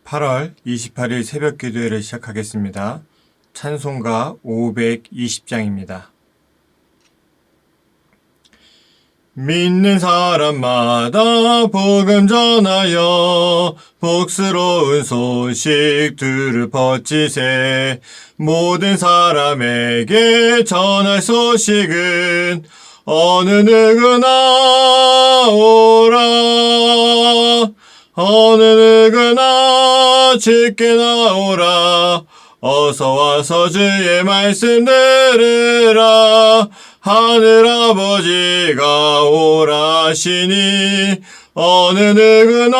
8월 28일 새벽 기도회를 시작하겠습니다. 찬송가 520장입니다. 믿는 사람마다 복음 전하여 복스러운 소식들을 퍼지세. 모든 사람에게 전할 소식은 어느 누구나 오라. 어느 누구나 짙게 나오라. 어서 와서 주의 말씀 들으라. 하늘아버지가 오라시니 어느 누구나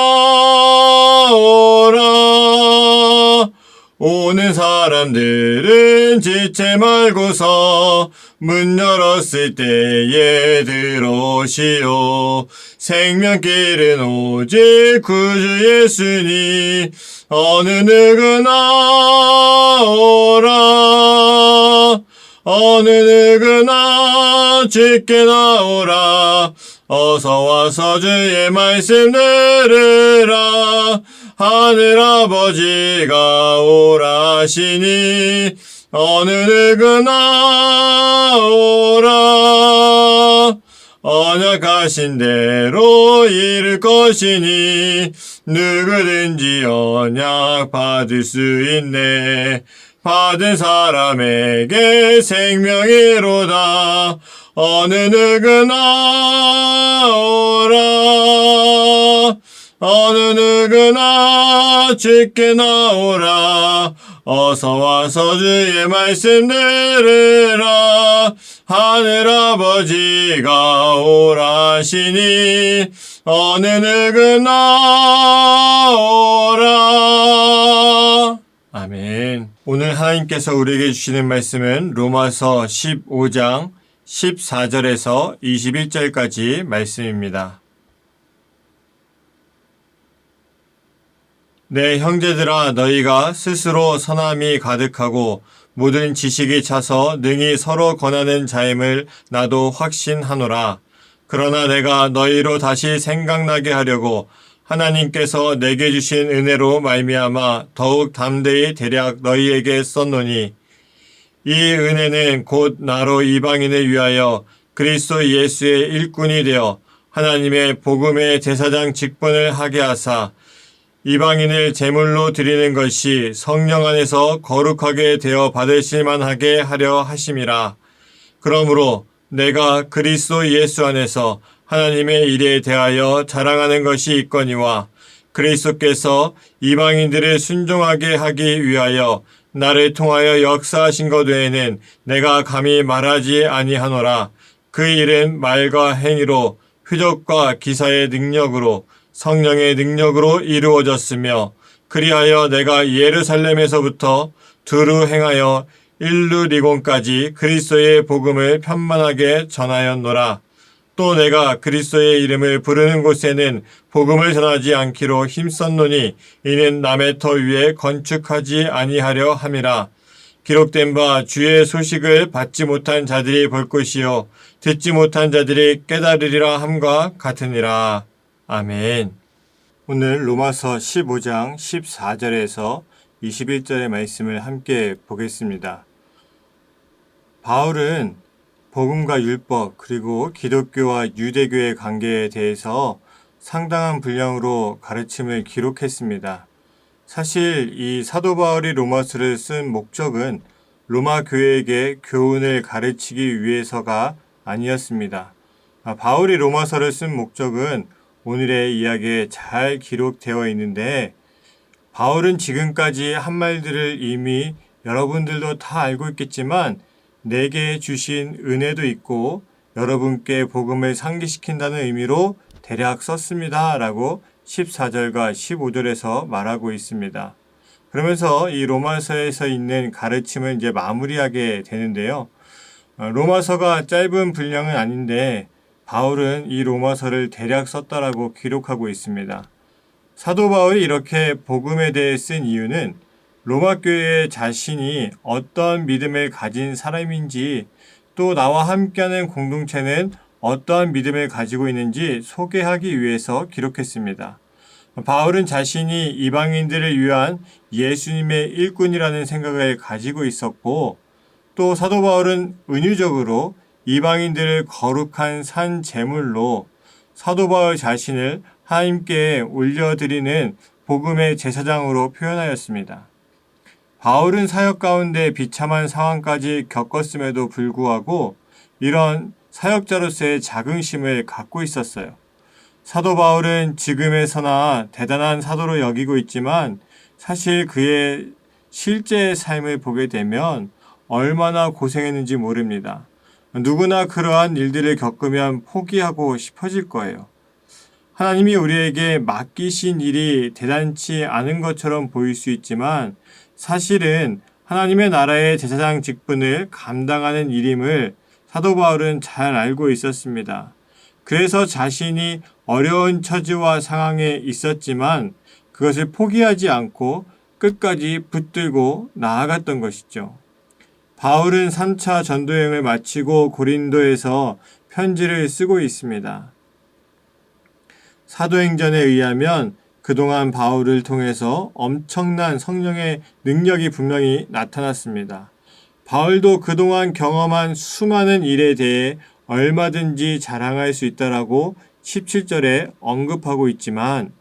오라. 오는 사람들은 지체 말고서 문 열었을 때에 들어오시오. 생명길은 오직 구주 예수니 어느 누구나 오라. 어느 누구나 짙게 나오라. 어서 와서 주의 말씀 들으라. 하늘아버지가 오라시니 어느 누구나 오라. 언약하신 대로 이룰 것이니 누구든지 언약 받을 수 있네. 받은 사람에게 생명이로다. 어느 누구나 오라. 어느 누구나 짙게 나오라. 어서 와서 주의 말씀 들으라. 하늘아버지가 오라시니 어느 누구나 오라. 아멘. 오늘 하나님께서 우리에게 주시는 말씀은 로마서 15장 14절에서 21절까지 말씀입니다. 내 형제들아, 너희가 스스로 선함이 가득하고 모든 지식이 차서 능히 서로 권하는 자임을 나도 확신하노라. 그러나 내가 너희로 다시 생각나게 하려고 하나님께서 내게 주신 은혜로 말미암아 더욱 담대히 대략 너희에게 썼노니, 이 은혜는 곧 나로 이방인을 위하여 그리스도 예수의 일꾼이 되어 하나님의 복음의 제사장 직분을 하게 하사 이방인을 제물로 드리는 것이 성령 안에서 거룩하게 되어 받으실 만하게 하려 하심이라. 그러므로 내가 그리스도 예수 안에서 하나님의 일에 대하여 자랑하는 것이 있거니와 그리스도께서 이방인들을 순종하게 하기 위하여 나를 통하여 역사하신 것 외에는 내가 감히 말하지 아니하노라. 그 일은 말과 행위로 표적과 기사의 능력으로 성령의 능력으로 이루어졌으며, 그리하여 내가 예루살렘에서부터 두루 행하여 일루리곤까지 그리스도의 복음을 편만하게 전하였노라. 또 내가 그리스도의 이름을 부르는 곳에는 복음을 전하지 않기로 힘썼노니 이는 남의 터 위에 건축하지 아니하려 함이라. 기록된 바 주의 소식을 받지 못한 자들이 볼 것이요 듣지 못한 자들이 깨달으리라 함과 같으니라. 아멘. 오늘 로마서 15장 14절에서 21절의 말씀을 함께 보겠습니다. 바울은 복음과 율법 그리고 기독교와 유대교의 관계에 대해서 상당한 분량으로 가르침을 기록했습니다. 사실 이 사도 바울이 로마서를 쓴 목적은 로마 교회에게 교훈을 가르치기 위해서가 아니었습니다. 바울이 로마서를 쓴 목적은 오늘의 이야기에 잘 기록되어 있는데, 바울은 지금까지 한 말들을 이미 여러분들도 다 알고 있겠지만 내게 주신 은혜도 있고 여러분께 복음을 상기시킨다는 의미로 대략 썼습니다 라고 14절과 15절에서 말하고 있습니다. 그러면서 이 로마서에서 있는 가르침을 이제 마무리하게 되는데요. 로마서가 짧은 분량은 아닌데 바울은 이 로마서를 대략 썼다라고 기록하고 있습니다. 사도 바울이 이렇게 복음에 대해 쓴 이유는 로마 교회 자신이 어떤 믿음을 가진 사람인지, 또 나와 함께하는 공동체는 어떠한 믿음을 가지고 있는지 소개하기 위해서 기록했습니다. 바울은 자신이 이방인들을 위한 예수님의 일꾼이라는 생각을 가지고 있었고, 또 사도 바울은 은유적으로 이방인들을 거룩한 산 제물로 사도 바울 자신을 하나님께 올려드리는 복음의 제사장으로 표현하였습니다. 바울은 사역 가운데 비참한 상황까지 겪었음에도 불구하고 이런 사역자로서의 자긍심을 갖고 있었어요. 사도 바울은 지금에서나 대단한 사도로 여기고 있지만 사실 그의 실제의 삶을 보게 되면 얼마나 고생했는지 모릅니다. 누구나 그러한 일들을 겪으면 포기하고 싶어질 거예요. 하나님이 우리에게 맡기신 일이 대단치 않은 것처럼 보일 수 있지만 사실은 하나님의 나라의 제사장 직분을 감당하는 일임을 사도 바울은 잘 알고 있었습니다. 그래서 자신이 어려운 처지와 상황에 있었지만 그것을 포기하지 않고 끝까지 붙들고 나아갔던 것이죠. 바울은 3차 전도여행을 마치고 고린도에서 편지를 쓰고 있습니다. 사도행전에 의하면 그동안 바울을 통해서 엄청난 성령의 능력이 분명히 나타났습니다. 바울도 그동안 경험한 수많은 일에 대해 얼마든지 자랑할 수 있다라고 17절에 언급하고 있지만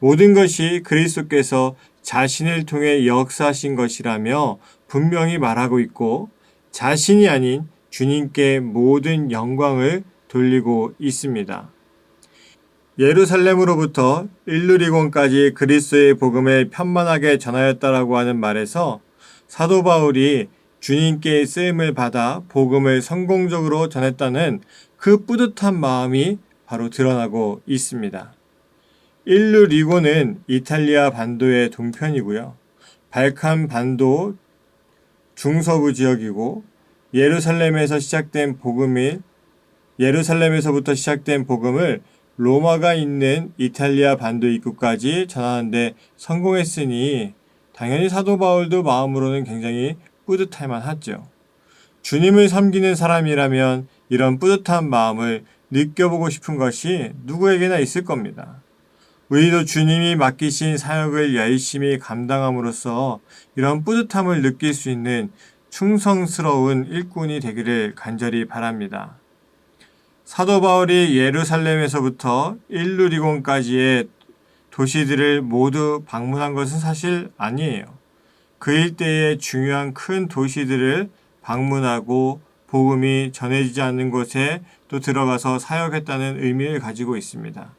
모든 것이 그리스도께서 자신을 통해 역사하신 것이라며 분명히 말하고 있고 자신이 아닌 주님께 모든 영광을 돌리고 있습니다. 예루살렘으로부터 일루리곤까지 그리스도의 복음을 편만하게 전하였다라고 하는 말에서 사도 바울이 주님께 쓰임을 받아 복음을 성공적으로 전했다는 그 뿌듯한 마음이 바로 드러나고 있습니다. 일루리곤은 이탈리아 반도의 동편이고요. 발칸 반도 중서부 지역이고 예루살렘에서부터 시작된 복음을 로마가 있는 이탈리아 반도 입구까지 전하는데 성공했으니 당연히 사도 바울도 마음으로는 굉장히 뿌듯할 만하죠. 주님을 섬기는 사람이라면 이런 뿌듯한 마음을 느껴보고 싶은 것이 누구에게나 있을 겁니다. 우리도 주님이 맡기신 사역을 열심히 감당함으로써 이런 뿌듯함을 느낄 수 있는 충성스러운 일꾼이 되기를 간절히 바랍니다. 사도 바울이 예루살렘에서부터 일루리곤까지의 도시들을 모두 방문한 것은 사실 아니에요. 그 일대의 중요한 큰 도시들을 방문하고 복음이 전해지지 않는 곳에 또 들어가서 사역했다는 의미를 가지고 있습니다.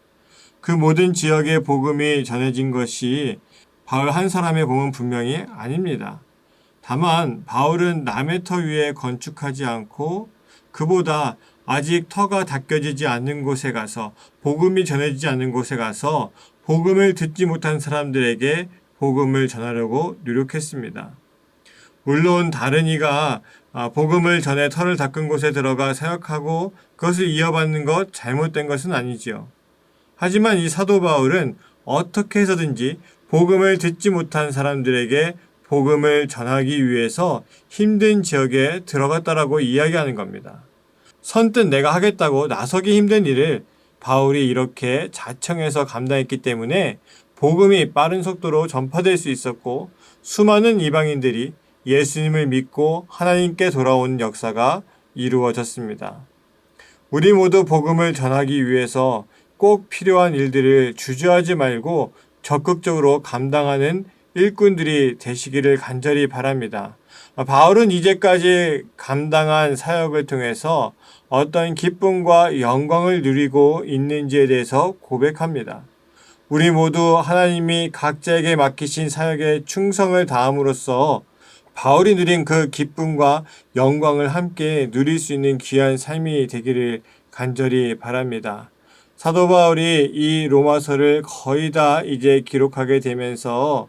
그 모든 지역에 복음이 전해진 것이 바울 한 사람의 공은 분명히 아닙니다. 다만 바울은 남의 터 위에 건축하지 않고 그보다 아직 터가 닦여지지 않는 곳에 가서 복음이 전해지지 않는 곳에 가서 복음을 듣지 못한 사람들에게 복음을 전하려고 노력했습니다. 물론 다른 이가 복음을 전해 터를 닦은 곳에 들어가 사역하고 그것을 이어받는 것 잘못된 것은 아니지요. 하지만 이 사도 바울은 어떻게 해서든지 복음을 듣지 못한 사람들에게 복음을 전하기 위해서 힘든 지역에 들어갔다라고 이야기하는 겁니다. 선뜻 내가 하겠다고 나서기 힘든 일을 바울이 이렇게 자청해서 감당했기 때문에 복음이 빠른 속도로 전파될 수 있었고 수많은 이방인들이 예수님을 믿고 하나님께 돌아온 역사가 이루어졌습니다. 우리 모두 복음을 전하기 위해서 꼭 필요한 일들을 주저하지 말고 적극적으로 감당하는 일꾼들이 되시기를 간절히 바랍니다. 바울은 이제까지 감당한 사역을 통해서 어떤 기쁨과 영광을 누리고 있는지에 대해서 고백합니다. 우리 모두 하나님이 각자에게 맡기신 사역에 충성을 다함으로써 바울이 누린 그 기쁨과 영광을 함께 누릴 수 있는 귀한 삶이 되기를 간절히 바랍니다. 사도 바울이 이 로마서를 거의 다 이제 기록하게 되면서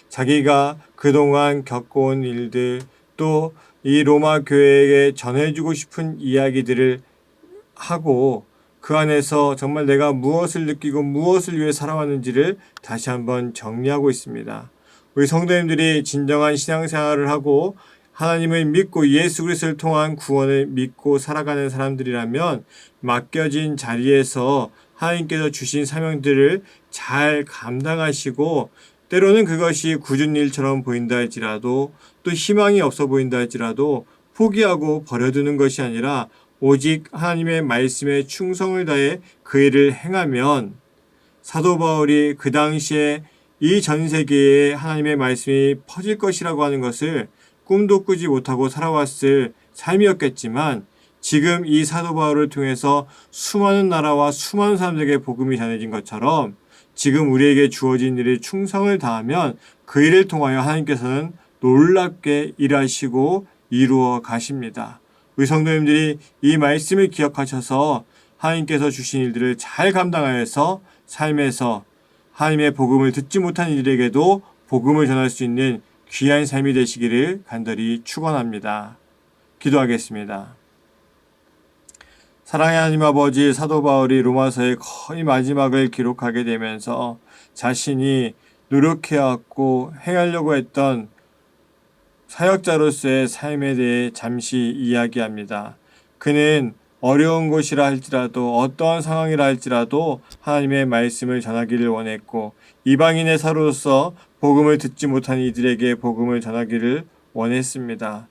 자기가 그동안 겪어온 일들 또 이 로마 교회에게 전해주고 싶은 이야기들을 하고 그 안에서 정말 내가 무엇을 느끼고 무엇을 위해 살아왔는지를 다시 한번 정리하고 있습니다. 우리 성도님들이 진정한 신앙생활을 하고 하나님을 믿고 예수 그리스도를 통한 구원을 믿고 살아가는 사람들이라면 맡겨진 자리에서 하나님께서 주신 사명들을 잘 감당하시고, 때로는 그것이 굳은 일처럼 보인다 할지라도, 또 희망이 없어 보인다 할지라도 포기하고 버려두는 것이 아니라 오직 하나님의 말씀에 충성을 다해 그 일을 행하면, 사도 바울이 그 당시에 이 전 세계에 하나님의 말씀이 퍼질 것이라고 하는 것을 꿈도 꾸지 못하고 살아왔을 삶이었겠지만, 지금 이 사도 바울을 통해서 수많은 나라와 수많은 사람들에게 복음이 전해진 것처럼 지금 우리에게 주어진 일에 충성을 다하면 그 일을 통하여 하나님께서는 놀랍게 일하시고 이루어 가십니다. 우리 성도님들이 이 말씀을 기억하셔서 하나님께서 주신 일들을 잘 감당하여서 삶에서 하나님의 복음을 듣지 못한 이들에게도 복음을 전할 수 있는 귀한 삶이 되시기를 간절히 축원합니다. 기도하겠습니다. 사랑의 하나님 아버지, 사도 바울이 로마서의 거의 마지막을 기록하게 되면서 자신이 노력해왔고 행하려고 했던 사역자로서의 삶에 대해 잠시 이야기합니다. 그는 어려운 곳이라 할지라도 어떠한 상황이라 할지라도 하나님의 말씀을 전하기를 원했고, 이방인의 사로서 복음을 듣지 못한 이들에게 복음을 전하기를 원했습니다.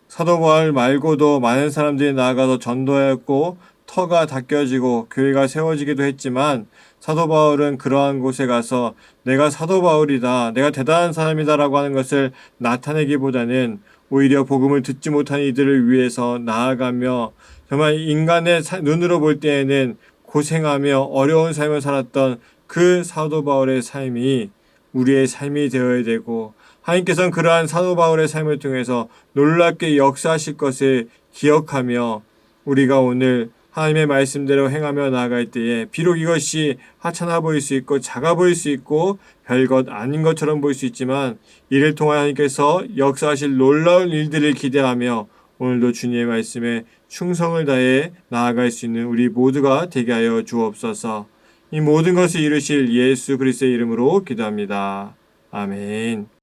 사도 바울 말고도 많은 사람들이 나아가서 전도하였고 터가 닦여지고 교회가 세워지기도 했지만, 사도 바울은 그러한 곳에 가서 내가 사도 바울이다, 내가 대단한 사람이다 라고 하는 것을 나타내기보다는 오히려 복음을 듣지 못한 이들을 위해서 나아가며, 정말 인간의 눈으로 볼 때에는 고생하며 어려운 삶을 살았던 그 사도 바울의 삶이 우리의 삶이 되어야 되고, 하나님께서는 그러한 사도 바울의 삶을 통해서 놀랍게 역사하실 것을 기억하며 우리가 오늘 하나님의 말씀대로 행하며 나아갈 때에 비록 이것이 하찮아 보일 수 있고 작아 보일 수 있고 별것 아닌 것처럼 보일 수 있지만, 이를 통해 하나님께서 역사하실 놀라운 일들을 기대하며 오늘도 주님의 말씀에 충성을 다해 나아갈 수 있는 우리 모두가 되게 하여 주옵소서. 이 모든 것을 이루실 예수 그리스도의 이름으로 기도합니다. 아멘.